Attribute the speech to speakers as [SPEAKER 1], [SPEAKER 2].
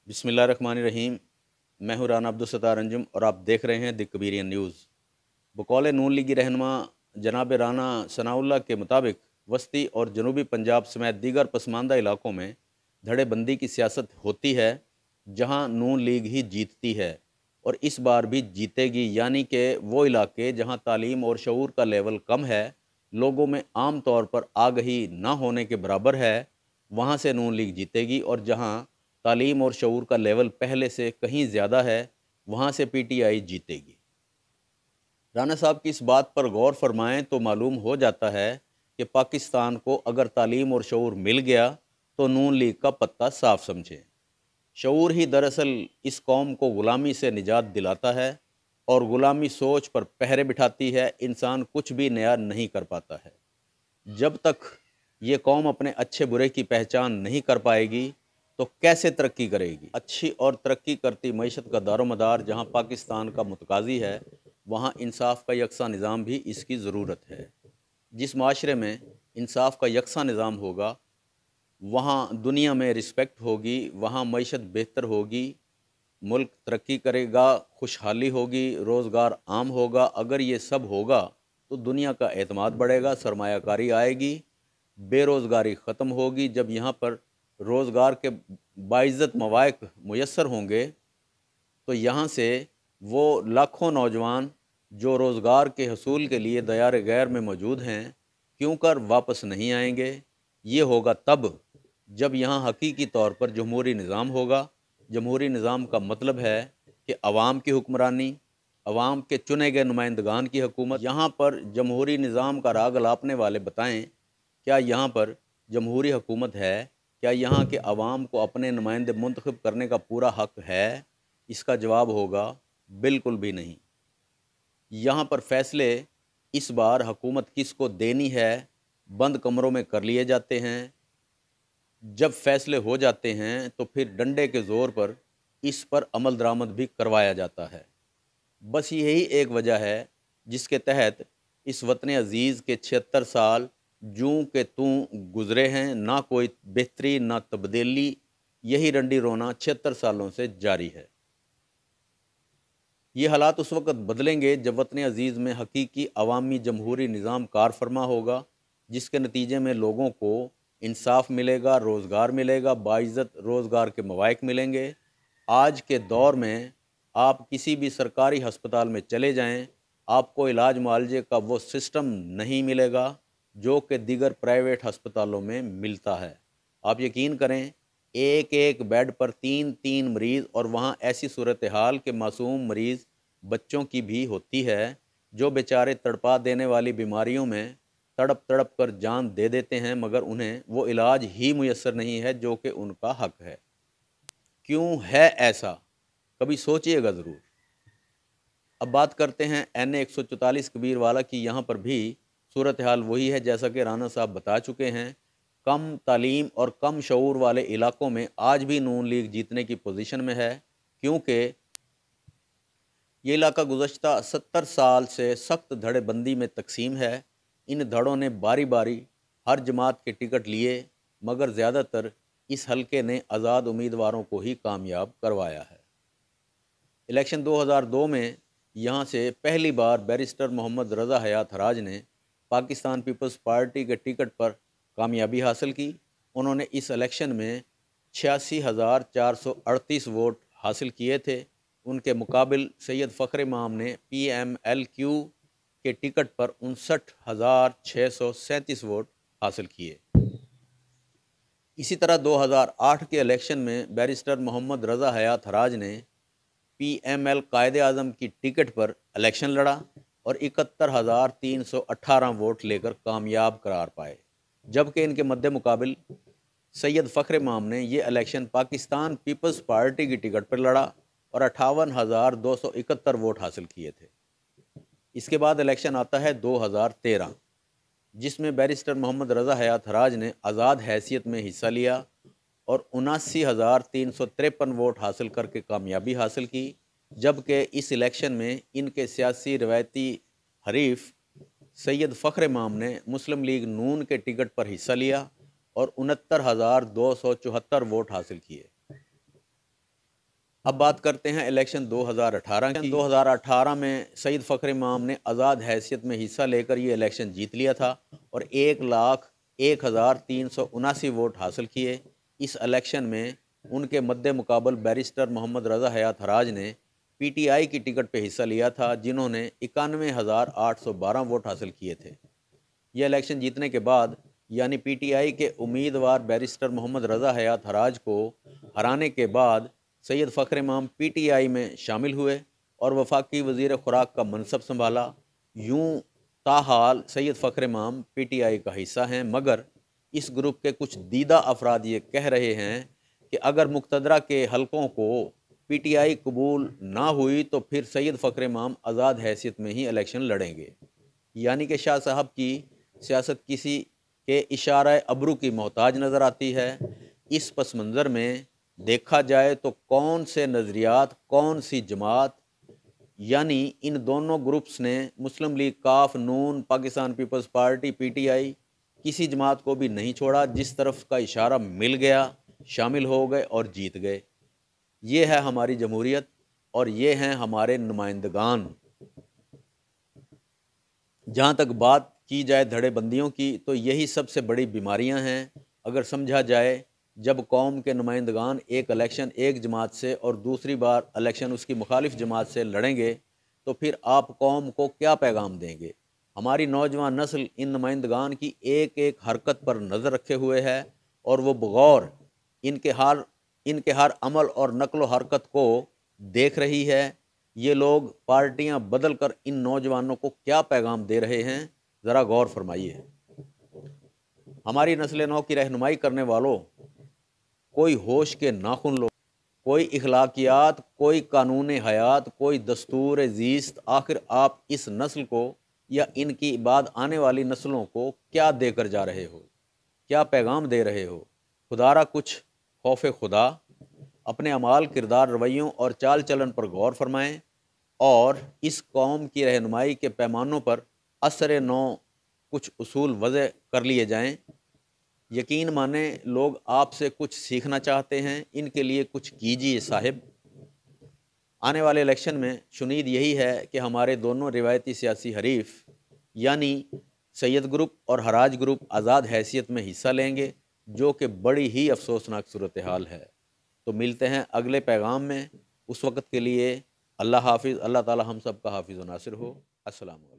[SPEAKER 1] बिस्मिल्लाहिर्रहमानिर्रहीम। मैं हूं राना अब्दुल सत्तार अंजुम और आप देख रहे हैं द कबीरियन न्यूज़। बकौल नून लीगी रहनुमा जनाब राना सनाउल्लाह के मुताबिक वस्ती और जनूबी पंजाब समेत दीगर पसमानदा इलाकों में धड़ेबंदी की सियासत होती है, जहां नून लीग ही जीतती है और इस बार भी जीतेगी। यानी कि वो इलाके जहां तालीम और शऊर का लेवल कम है, लोगों में आम तौर पर आगही ना होने के बराबर है, वहां से नून लीग जीतेगी। और जहां तालीम और शऊर का लेवल पहले से कहीं ज़्यादा है, वहाँ से पीटीआई जीतेगी। राना साहब की इस बात पर गौर फरमाएं तो मालूम हो जाता है कि पाकिस्तान को अगर तालीम और शऊर मिल गया तो नून लीग का पत्ता साफ समझें। शऊर ही दरअसल इस कौम को ग़ुलामी से निजात दिलाता है और ग़ुलामी सोच पर पहरे बिठाती है। इंसान कुछ भी नया नहीं कर पाता है। जब तक ये कौम अपने अच्छे बुरे की पहचान नहीं कर पाएगी तो कैसे तरक्की करेगी। अच्छी और तरक्की करती मईशत का दारोमदार जहाँ पाकिस्तान का मुतकाज़ी है, वहाँ इंसाफ का यकसा निज़ाम भी इसकी ज़रूरत है। जिस माशरे में इंसाफ का यकसा निज़ाम होगा, वहाँ दुनिया में रिस्पेक्ट होगी, वहाँ मईशत बेहतर होगी, मुल्क तरक्की करेगा, खुशहाली होगी, रोज़गार आम होगा। अगर ये सब होगा तो दुनिया का एतमाद बढ़ेगा, सरमायाकारी आएगी, बेरोज़गारी ख़त्म होगी। जब यहाँ पर रोज़गार के बाइज़्ज़त मवाक़ मुयस्सर होंगे तो यहाँ से वो लाखों नौजवान जो रोज़गार के हसूल के लिए दयार गैर में मौजूद हैं, क्यों कर वापस नहीं आएंगे। ये होगा तब जब यहाँ हकीकी तौर पर जमहूरी निज़ाम होगा। जमहूरी निज़ाम का मतलब है कि अवाम की हुक्मरानी, अवाम के चुने गए नुमाइंदगान की हुकूमत। यहाँ पर जमहूरी निज़ाम का राग अलापने वाले बताएं, क्या यहाँ पर जमहूरी हुकूमत है? क्या यहाँ के अवाम को अपने नुमाइंदे मुंतखब करने का पूरा हक़ है? इसका जवाब होगा बिल्कुल भी नहीं। यहाँ पर फ़ैसले इस बार हुकूमत किसको देनी है बंद कमरों में कर लिए जाते हैं। जब फ़ैसले हो जाते हैं तो फिर डंडे के ज़ोर पर इस पर अमल दरामद भी करवाया जाता है। बस यही एक वजह है जिसके तहत इस वतन अज़ीज़ के 76 साल जूं के तूं गुज़रे हैं। ना कोई बेहतरी ना तब्दीली, यही रंडी रोना 76 सालों से जारी है। ये हालात उस वक़्त बदलेंगे जब वतन अज़ीज़ में हकीकी अवामी जमहूरी निज़ाम कार फरमा होगा, जिसके नतीजे में लोगों को इंसाफ मिलेगा, रोज़गार मिलेगा, बाइज़्ज़त रोज़गार के मवाक़ मिलेंगे। आज के दौर में आप किसी भी सरकारी हस्पताल में चले जाएं, आपको इलाज मुआलजे का वो सिस्टम नहीं मिलेगा जो कि दीगर प्राइवेट हस्पतालों में मिलता है। आप यकीन करें, एक एक बेड पर 3-3 मरीज़, और वहाँ ऐसी सूरत हाल के मासूम मरीज़ बच्चों की भी होती है जो बेचारे तड़पा देने वाली बीमारियों में तड़प तड़प कर जान दे देते हैं, मगर उन्हें वो इलाज ही मुयस्सर नहीं है जो कि उनका हक़ है। क्यों है ऐसा? कभी सोचिएगा ज़रूर। अब बात करते हैं NA 144 कबीरवाला की। यहाँ पर भी सूरत हाल वही है जैसा कि राना साहब बता चुके हैं। कम तालीम और कम शऊर वाले इलाकों में आज भी नून लीग जीतने की पोजीशन में है, क्योंकि ये इलाका गुज़श्ता 70 साल से सख्त धड़ेबंदी में तकसीम है। इन धड़ों ने बारी बारी हर जमात के टिकट लिए, मगर ज़्यादातर इस हलके ने आज़ाद उम्मीदवारों को ही कामयाब करवाया है। इलेक्शन 2002 में यहाँ से पहली बार बैरिस्टर मोहम्मद रज़ा हयात हराज ने पाकिस्तान पीपल्स पार्टी के टिकट पर कामयाबी हासिल की। उन्होंने इस इलेक्शन में 86,438 वोट हासिल किए थे। उनके मुकाबिल सैयद फ़ख्र इमाम ने PMLQ के टिकट पर 59,637 वोट हासिल किए। इसी तरह 2008 के इलेक्शन में बैरिस्टर मोहम्मद रज़ा हयात हराज ने PML कायदे आज़म की टिकट पर इलेक्शन लड़ा और 71,318 वोट लेकर कामयाब करार पाए, जबकि इनके मद्दे मुकाबिल सैयद फ़ख्र इमाम ने ये इलेक्शन पाकिस्तान पीपल्स पार्टी की टिकट पर लड़ा और 58,271 वोट हासिल किए थे। इसके बाद इलेक्शन आता है 2013, जिसमें बैरिस्टर मोहम्मद रज़ा हयात हराज ने आज़ाद हैसियत में हिस्सा लिया और 79,353 वोट हासिल करके कामयाबी हासिल की, जबकि इस इलेक्शन में इनके सियासी रवायती हरीफ सैयद फ़ख्र इमाम ने मुस्लिम लीग नून के टिकट पर हिस्सा लिया और 69,274 वोट हासिल किए। اب بات کرتے ہیں الیکشن 2018 کی۔ 2018 میں سید فخر امام نے آزاد حیثیت میں حصہ لے کر یہ الیکشن جیت لیا تھا اور 1,01,379 ووٹ حاصل کیے۔ اس الیکشن میں ان کے مد مقابل بیرسٹر محمد رضا حیات ہراج نے پی ٹی آئی کی ٹکٹ پہ حصہ لیا تھا، جنہوں نے 91,812 ووٹ حاصل کیے تھے۔ یہ الیکشن جیتنے کے بعد یعنی پی ٹی آئی کے امیدوار بیرسٹر محمد رضا حیات ہراج کو ہرانے کے بعد سید فخر امام پی ٹی آئی میں شامل ہوئے اور وفاقی وزیر خوراک کا منصب سنبھالا۔ یوں تاحال سید فخر امام پی ٹی آئی کا حصہ ہیں، مگر اس گروپ کے کچھ دیدہ افراد یہ کہہ رہے ہیں کہ اگر مقتدرہ کے حلقوں کو پی ٹی آئی قبول نہ ہوئی تو پھر سید فخر امام آزاد حیثیت میں ہی الیکشن لڑیں گے، یعنی کہ شاہ صاحب کی سیاست کسی کے اشارہ ابرو کی محتاج نظر آتی ہے۔ اس پس منظر میں دیکھا جائے تو کون سے نظریات، کون سی جماعت، یعنی ان دونوں گروپس نے مسلم لیگ کاف، نون، Pakistan Peoples Party, P T I, کسی جماعت کو بھی نہیں چھوڑا، جس طرف کا اشارہ مل گیا شامل ہو گئے اور جیت گئے۔ یہ ہے ہماری جمہوریت اور یہ ہیں ہمارے نمائندگان۔ جہاں تک بات کی جائے دھڑے بندیوں کی تو یہی سب سے بڑی بیماریاں ہیں۔ اگر سمجھا جائے جب قوم کے نمائندگان ایک الیکشن ایک جماعت سے اور دوسری بار الیکشن اس کی مخالف جماعت سے لڑیں گے تو پھر آپ قوم کو کیا پیغام دیں گے؟ ہماری نوجوان نسل ان نمائندگان کی ایک ایک حرکت پر نظر رکھے ہوئے ہے اور وہ بغور ان کے ہر عمل اور نقل و حرکت کو دیکھ رہی ہے۔ یہ لوگ پارٹیاں بدل کر ان نوجوانوں کو کیا پیغام دے رہے ہیں، ذرا غور فرمائیے۔ ہماری نسل نو کی رہنمائی کرنے والوں، کوئی ہوش کے ناخن لوگ، کوئی اخلاقیات، کوئی قانون حیات، کوئی دستور زیست، آخر آپ اس نسل کو یا ان کی بعد آنے والی نسلوں کو کیا دے کر جا رہے ہو، کیا پیغام دے رہے ہو؟ خدارا کچھ خوف خدا، اپنے اعمال، کردار، رویوں اور چال چلن پر غور فرمائیں اور اس قوم کی رہنمائی کے پیمانوں پر عصر نو کچھ اصول وضع کر لیے جائیں۔ یقین مانیں لوگ آپ سے کچھ سیکھنا چاہتے ہیں، ان کے لیے کچھ کیجیے صاحب۔ آنے والے الیکشن میں شنید یہی ہے کہ ہمارے دونوں روایتی سیاسی حریف یعنی سید گروپ اور ہراج گروپ آزاد حیثیت میں حصہ لیں گے، جو کہ بڑی ہی افسوسناک صورتحال ہے۔ تو ملتے ہیں اگلے پیغام میں، اس وقت کے لیے اللہ حافظ۔ اللہ تعالی ہم سب کا حافظ و ناصر ہو۔ السلام علیکم۔